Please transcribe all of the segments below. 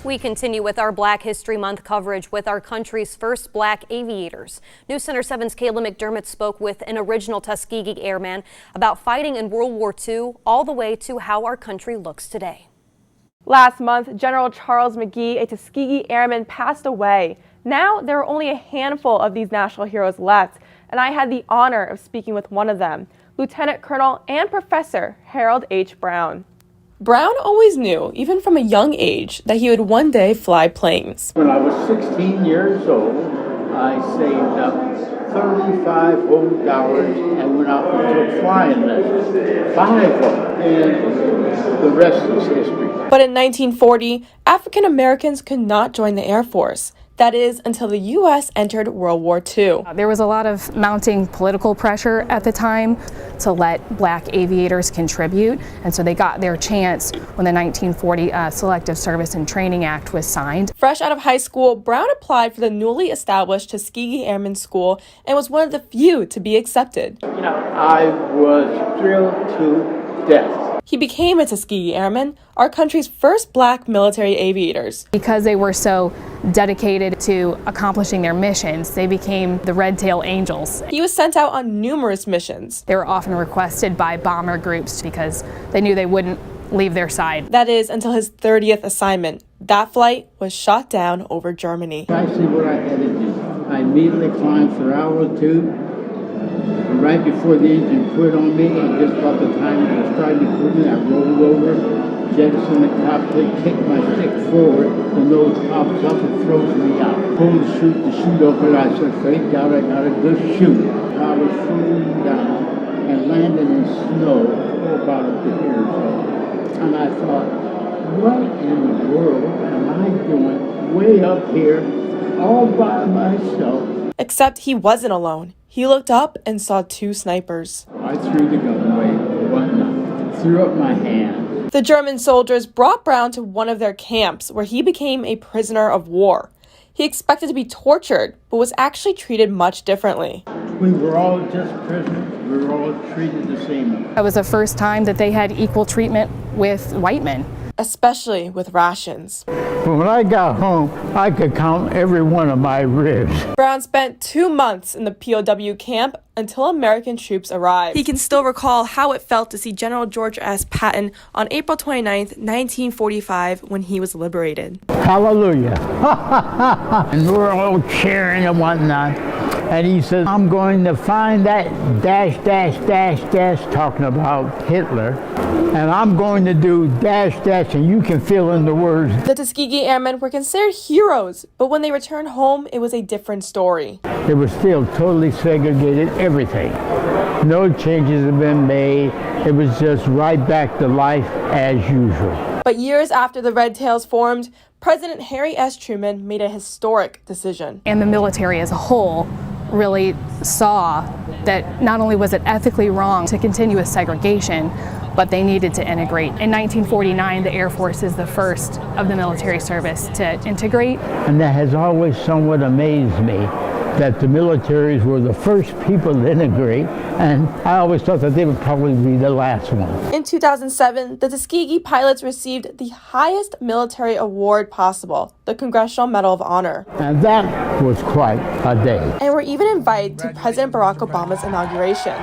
We continue with our Black History Month coverage with our country's first black aviators. News Center 7's Kayla McDermott spoke with an original Tuskegee airman about fighting in World War II all the way to how our country looks today. Last month, General Charles McGee, a Tuskegee airman, passed away. Now there are only a handful of these national heroes left, and I had the honor of speaking with one of them, Lieutenant Colonel and Professor Harold H. Brown. Brown always knew, even from a young age, that he would one day fly planes. When I was 16 years old, I saved up $35 whole and went out and took flying lessons, 5 of them, and the rest is history. But in 1940, African Americans could not join the Air Force. That is, until the U.S. entered World War II. There was a lot of mounting political pressure at the time to let black aviators contribute, and so they got their chance when the 1940 Selective Service and Training Act was signed. Fresh out of high school, Brown applied for the newly established Tuskegee Airmen School and was one of the few to be accepted. I was thrilled to death. He became a Tuskegee Airman, our country's first black military aviators. Because they were so dedicated to accomplishing their missions, they became the Red Tail Angels. He was sent out on numerous missions. They were often requested by bomber groups because they knew they wouldn't leave their side. That is, until his 30th assignment. That flight was shot down over Germany. I see what I had to do. I immediately climbed for altitude. And right before the engine quit on me, and just about the time it was starting to quit me, I rolled over, jettisoned the cockpit, kicked my stick forward, the nose pops up and throws me out. Pulled the chute open, I said, thank God I got a good chute. I was floating down and landed in snow about up to here. And I thought, what in the world am I doing way up here all by myself? Except he wasn't alone. He looked up and saw 2 snipers. I threw the gun away, whatnot, threw up my hand. The German soldiers brought Brown to one of their camps where he became a prisoner of war. He expected to be tortured, but was actually treated much differently. We were all just prisoners. We were all treated the same. That was the first time that they had equal treatment with white men. Especially with rations. When I got home, I could count every one of my ribs. Brown spent 2 months in the POW camp until American troops arrived. He can still recall how it felt to see General George S. Patton on April 29, 1945, when he was liberated. Hallelujah. And we're all cheering and whatnot. And he says, I'm going to find that ... talking about Hitler. And I'm going to do ... and you can fill in the words. The Tuskegee Airmen were considered heroes, but when they returned home, it was a different story. It was still totally segregated, everything. No changes have been made. It was just right back to life as usual. But years after the Red Tails formed, President Harry S. Truman made a historic decision. And the military as a whole really saw that not only was it ethically wrong to continue with segregation, but they needed to integrate. In 1949, the Air Force is the first of the military service to integrate. And that has always somewhat amazed me, that the militaries were the first people to integrate, and I always thought that they would probably be the last one. In 2007, the Tuskegee pilots received the highest military award possible, the Congressional Medal of Honor. And that was quite a day. And were even invited to President Barack Obama's inauguration.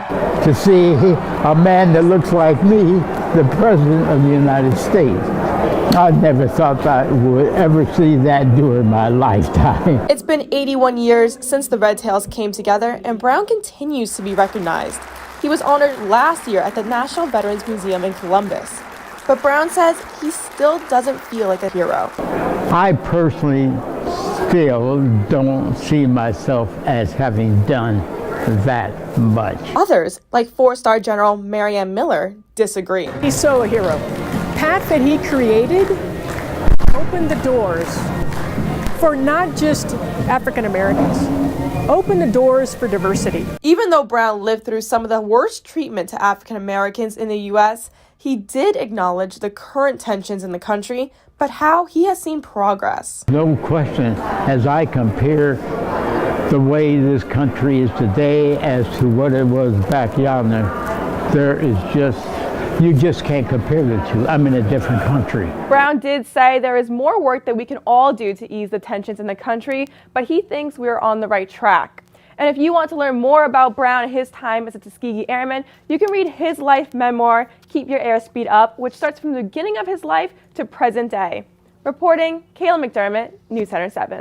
To see a man that looks like me, the President of the United States. I never thought I would ever see that during my lifetime. It's been 81 years since the Red Tails came together, and Brown continues to be recognized. He was honored last year at the National Veterans Museum in Columbus. But Brown says he still doesn't feel like a hero. I personally still don't see myself as having done that much. Others, like 4-star General Marianne Miller, disagree. He's so a hero. Path that he created opened the doors for not just African Americans, opened the doors for diversity. Even though Brown lived through some of the worst treatment to African Americans in the U.S., he did acknowledge the current tensions in the country, but how he has seen progress. No question, as I compare the way this country is today as to what it was back yonder, there is just You just can't compare the two. I'm in a different country. Brown did say there is more work that we can all do to ease the tensions in the country, but he thinks we are on the right track. And if you want to learn more about Brown and his time as a Tuskegee Airman, you can read his life memoir, Keep Your Airspeed Up, which starts from the beginning of his life to present day. Reporting, Kayla McDermott, News Center 7.